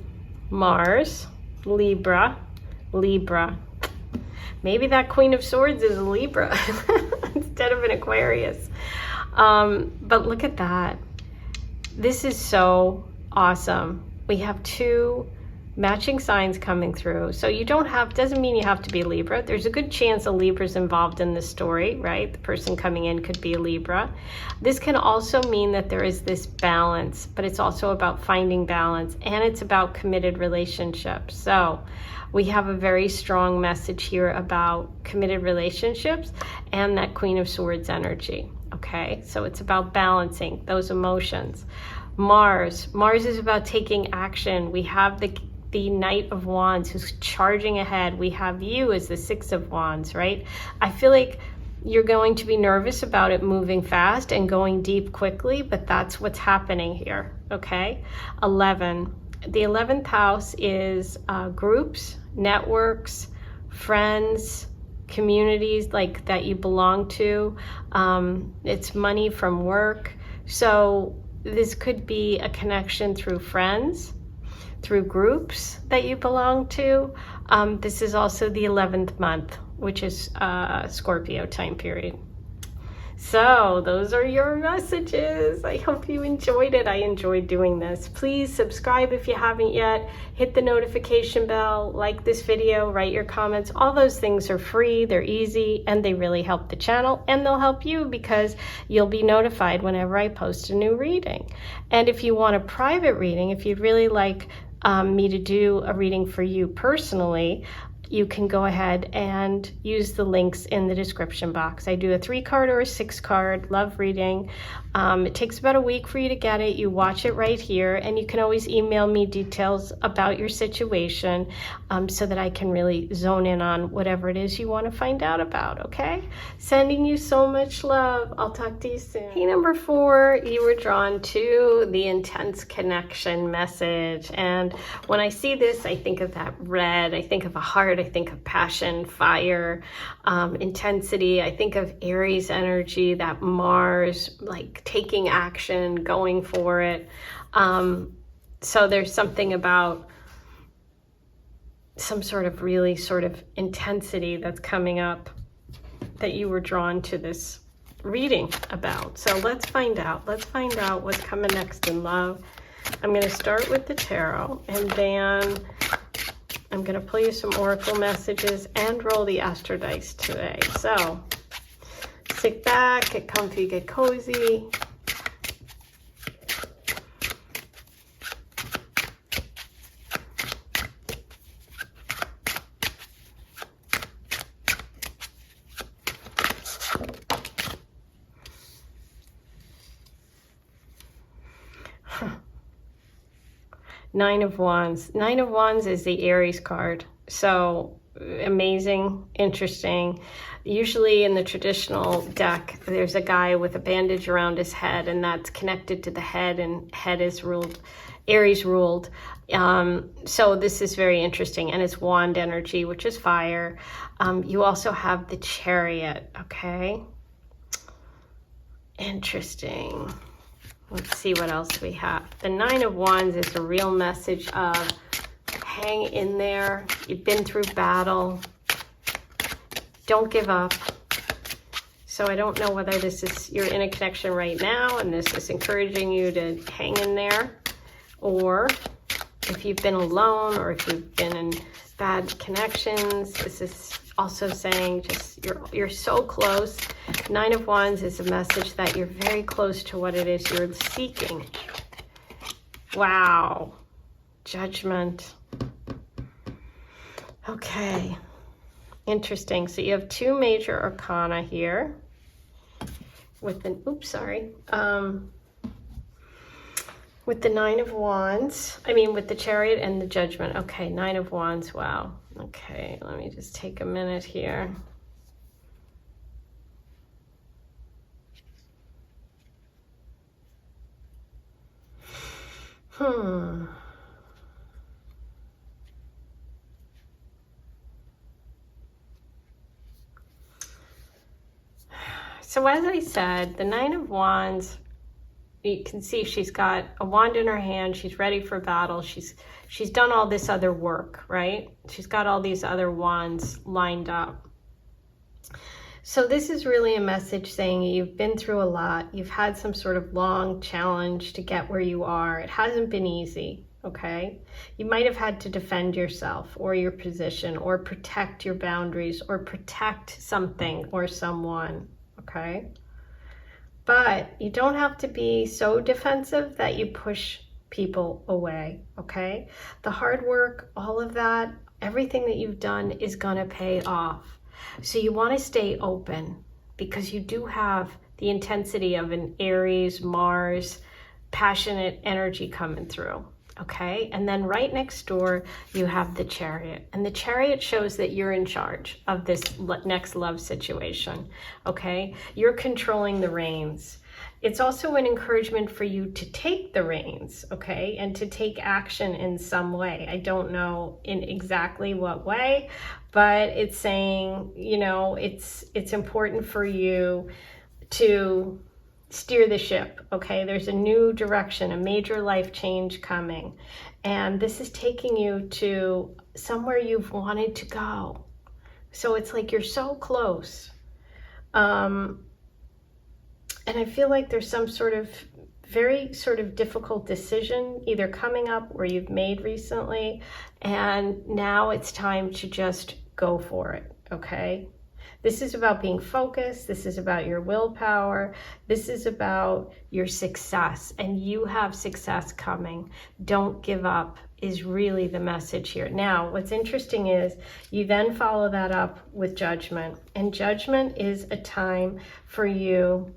Mars, Libra. Maybe that Queen of Swords is a Libra instead of an Aquarius. But look at that. This is so awesome. We have 2 matching signs coming through. So you don't have, doesn't mean you have to be Libra. There's a good chance a Libra's involved in this story, right? The person coming in could be a Libra. This can also mean that there is this balance, but it's also about finding balance, and it's about committed relationships. So we have a very strong message here about committed relationships and that Queen of Swords energy. Okay, so it's about balancing those emotions. Mars is about taking action. We have the Knight of Wands who's charging ahead. We have you as the 6 of Wands, right? I feel like you're going to be nervous about it moving fast and going deep quickly, but that's what's happening here, okay? 11. The 11th house is groups, networks, friends, communities like that you belong to. It's money from work. So this could be a connection through friends, through groups that you belong to. This is also the 11th month, which is Scorpio time period. So those are your messages. I hope you enjoyed it. I enjoyed doing this. Please subscribe if you haven't yet. Hit the notification bell, like this video, write your comments. All those things are free, they're easy, and they really help the channel, and they'll help you because you'll be notified whenever I post a new reading. And if you want a private reading, if you'd really like me to do a reading for you personally, you can go ahead and use the links in the description box. I do a 3-card or a 6-card love reading. It takes about a week for you to get it. You watch it right here, and you can always email me details about your situation so that I can really zone in on whatever it is you want to find out about, okay? Sending you so much love. I'll talk to you soon. Key number 4, you were drawn to the intense connection message. And when I see this, I think of that red. I think of a heart. I think of passion, fire, intensity. I think of Aries energy, that Mars, like taking action, going for it. So there's something about some sort of really sort of intensity that's coming up that you were drawn to this reading about. So let's find out. Let's find out what's coming next in love. I'm going to start with the tarot, and then I'm going to pull you some oracle messages and roll the astro dice today. So sit back, get comfy, get cozy. Nine of Wands. 9 of Wands is the Aries card. So amazing, interesting. Usually in the traditional deck, there's a guy with a bandage around his head, and that's connected to the head, and head is ruled, Aries ruled. So this is very interesting, and it's wand energy, which is fire. You also have the Chariot, okay? Interesting. Let's see what else we have. The 9 of Wands is a real message of hang in there. You've been through battle. Don't give up. So I don't know whether this is, you're in a connection right now and this is encouraging you to hang in there, or if you've been alone, or if you've been in bad connections, this is also saying just you're so close. 9 of Wands is a message that you're very close to what it is you're seeking. Wow. Judgment. Okay. Interesting. So you have 2 major arcana here with the, with the 9 of Wands. I mean, with the Chariot and the Judgment. Okay, 9 of Wands. Wow. Okay, let me just take a minute here. So as I said, the 9 of Wands, you can see she's got a wand in her hand. She's ready for battle. She's done all this other work, right? She's got all these other wands lined up. So this is really a message saying you've been through a lot. You've had some sort of long challenge to get where you are. It hasn't been easy, okay? You might have had to defend yourself or your position or protect your boundaries or protect something or someone, okay? But you don't have to be so defensive that you push people away, okay? The hard work, all of that, everything that you've done is gonna pay off. So you wanna stay open because you do have the intensity of an Aries, Mars, passionate energy coming through, okay? And then right next door, you have the Chariot. And the Chariot shows that you're in charge of this next love situation, okay? You're controlling the reins. It's also an encouragement for you to take the reins, okay? And to take action in some way. I don't know in exactly what way, but it's saying, you know, it's important for you to steer the ship, okay? There's a new direction, a major life change coming. And this is taking you to somewhere you've wanted to go. So it's like you're so close. And I feel like there's some sort of very sort of difficult decision either coming up or you've made recently. And now it's time to just go for it, okay? This is about being focused. This is about your willpower. This is about your success, and you have success coming. Don't give up is really the message here. Now, what's interesting is you then follow that up with Judgment, and Judgment is a time for you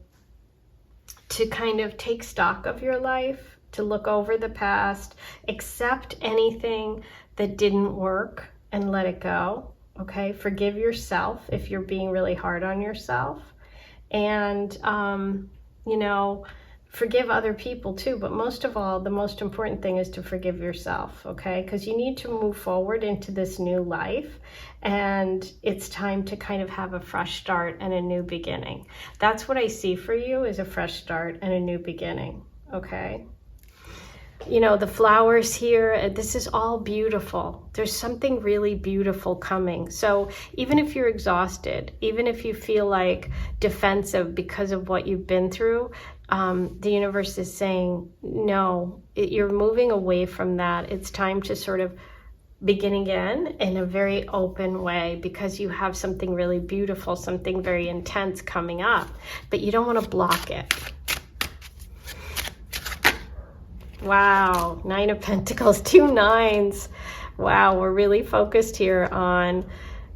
to kind of take stock of your life, to look over the past, accept anything that didn't work and let it go. Okay, forgive yourself if you're being really hard on yourself, and you know, forgive other people too, but most of all, the most important thing is to forgive yourself, okay? Because you need to move forward into this new life, and it's time to kind of have a fresh start and a new beginning. That's what I see for you, is a fresh start and a new beginning, okay? You know, the flowers here, this is all beautiful. There's something really beautiful coming. So even if you're exhausted, even if you feel like defensive because of what you've been through, the universe is saying, no, you're moving away from that. It's time to sort of begin again in a very open way, because you have something really beautiful, something very intense coming up, but you don't want to block it. Wow, 9 of Pentacles, 2 9s. Wow, we're really focused here on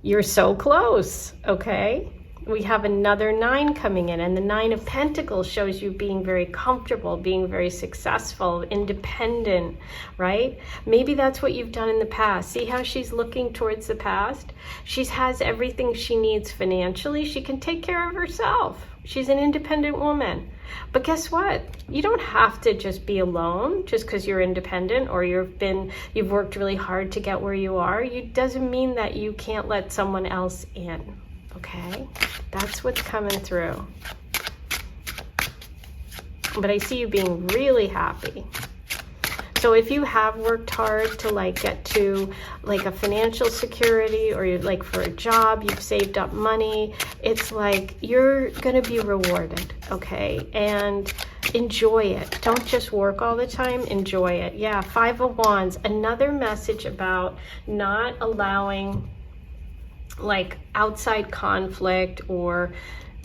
you're so close, okay? We have another 9 coming in, and the 9 of Pentacles shows you being very comfortable, being very successful, independent, right? Maybe that's what you've done in the past. See how she's looking towards the past? She has everything she needs financially. She can take care of herself. She's an independent woman. But guess what? You don't have to just be alone just because you're independent or you've worked really hard to get where you are. It doesn't mean that you can't let someone else in, okay? That's what's coming through. But I see you being really happy. So if you have worked hard to like get to like a financial security, or you're like for a job, you've saved up money, it's like you're gonna be rewarded, okay? And enjoy it. Don't just work all the time, enjoy it. Yeah, Five of Wands, another message about not allowing like outside conflict, or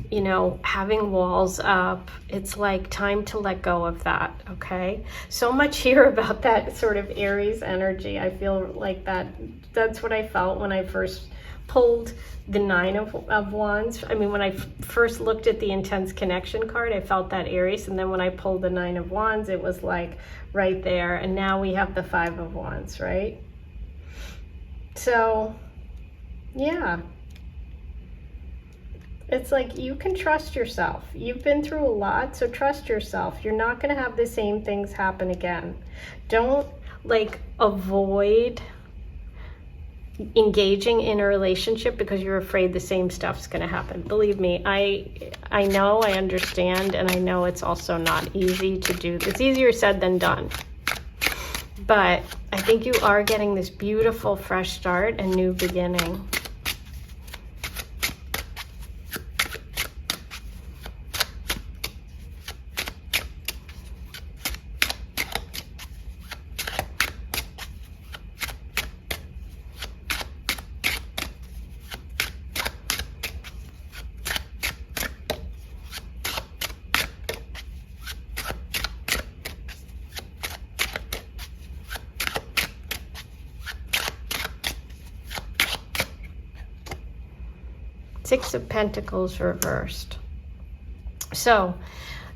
you know, having walls up. It's like time to let go of that, okay? So much here about that sort of Aries energy. I feel like that's what I felt when I first pulled the Nine of Wands. I mean, when I first looked at the Intense Connection card, I felt that Aries, and then when I pulled the Nine of Wands, it was like right there. And now we have the Five of Wands, right? So, yeah. It's like you can trust yourself. You've been through a lot, so trust yourself. You're not going to have the same things happen again. Don't like avoid engaging in a relationship because you're afraid the same stuff's going to happen. Believe me, I know, I understand, and I know it's also not easy to do. It's easier said than done. But I think you are getting this beautiful fresh start and new beginning. Six of Pentacles reversed. So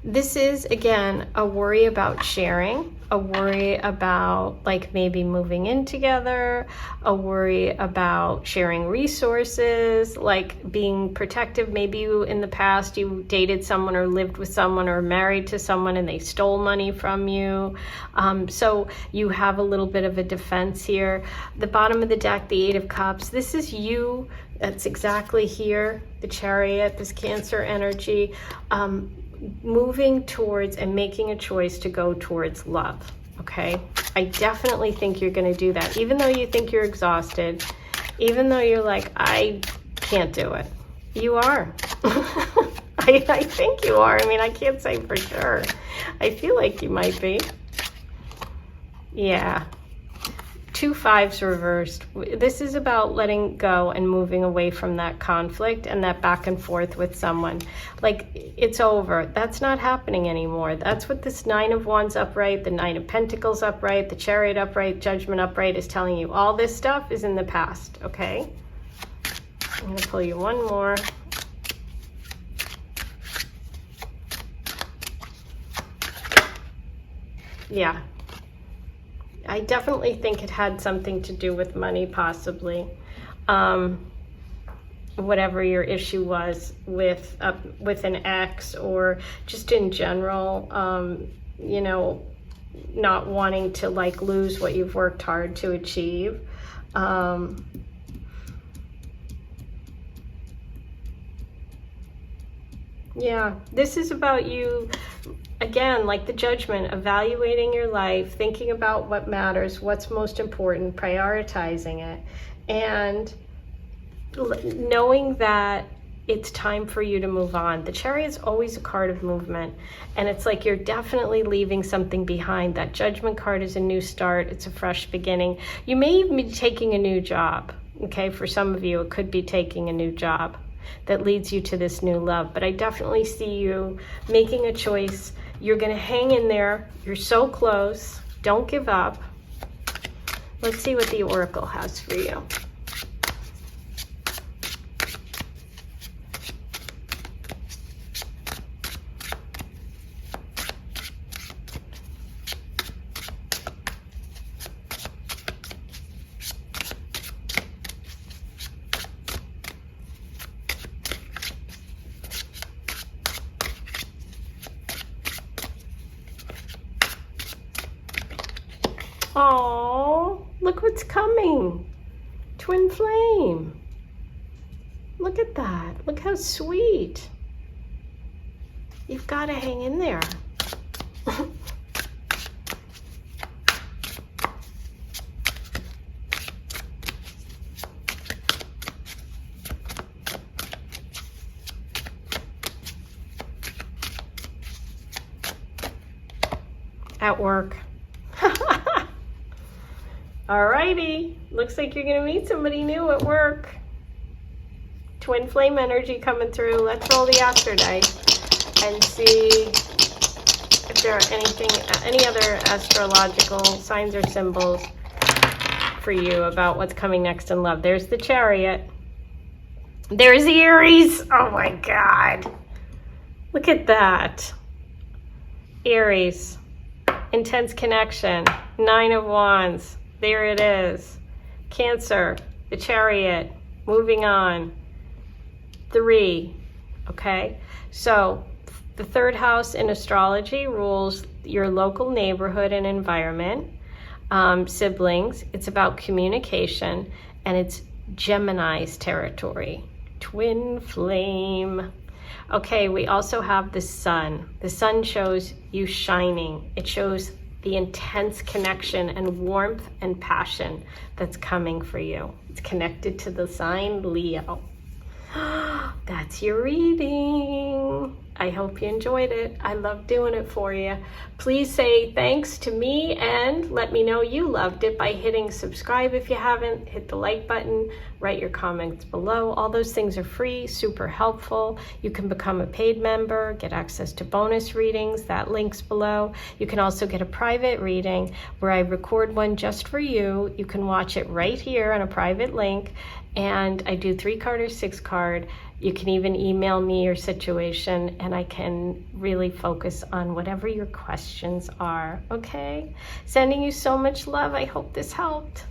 this is, again, a worry about sharing, a worry about like maybe moving in together, a worry about sharing resources, like being protective. Maybe you, in the past, you dated someone or lived with someone or married to someone and they stole money from you. So you have a little bit of a defense here. The bottom of the deck, the Eight of Cups, this is you. That's exactly here, the Chariot, this Cancer energy, moving towards and making a choice to go towards love, okay? I definitely think you're going to do that, even though you think you're exhausted, even though you're like, I can't do it. You are. I think you are. I mean, I can't say for sure. I feel like you might be. Yeah. 2 5s reversed. This is about letting go and moving away from that conflict and that back and forth with someone. Like, it's over. That's not happening anymore. That's what this Nine of Wands upright, the Nine of Pentacles upright, the Chariot upright, Judgment upright is telling you. All this stuff is in the past, okay? I'm going to pull you one more. Yeah. I definitely think it had something to do with money, possibly. Whatever your issue was with an ex, or just in general, you know, not wanting to like lose what you've worked hard to achieve. Yeah, this is about you. Again, like the Judgment, evaluating your life, thinking about what matters, what's most important, prioritizing it, and knowing that it's time for you to move on. The Chariot is always a card of movement, and it's like you're definitely leaving something behind. That Judgment card is a new start. It's a fresh beginning. You may even be taking a new job, okay? For some of you, it could be taking a new job that leads you to this new love. But I definitely see you making a choice. You're going to hang in there. You're so close. Don't give up. Let's see what the Oracle has for you. Oh, look what's coming. Twin flame. Look at that. Look how sweet. You've got to hang in there. At work. Alrighty, looks like you're gonna meet somebody new at work. Twin flame energy coming through. Let's roll the Astro dice and see if there are any other astrological signs or symbols for you about what's coming next in love. There's the Chariot. There's the Aries. Oh my God. Look at that. Aries. Intense connection. 9 of Wands. There it is. Cancer. The Chariot. Moving on. 3. Okay. So the 3rd house in astrology rules your local neighborhood and environment. Siblings. It's about communication, and it's Gemini's territory. Twin flame. Okay, we also have the Sun. The Sun shows you shining. It shows the intense connection and warmth and passion that's coming for you. It's connected to the sign Leo. That's your reading. I hope you enjoyed it. I love doing it for you. Please say thanks to me and let me know you loved it by hitting subscribe if you haven't. Hit the like button, write your comments below. All those things are free, super helpful. You can become a paid member, get access to bonus readings. That link's below. You can also get a private reading where I record one just for you. You can watch it right here on a private link. And I do 3-card or 6-card. You can even email me your situation and I can really focus on whatever your questions are, okay? Sending you so much love. I hope this helped.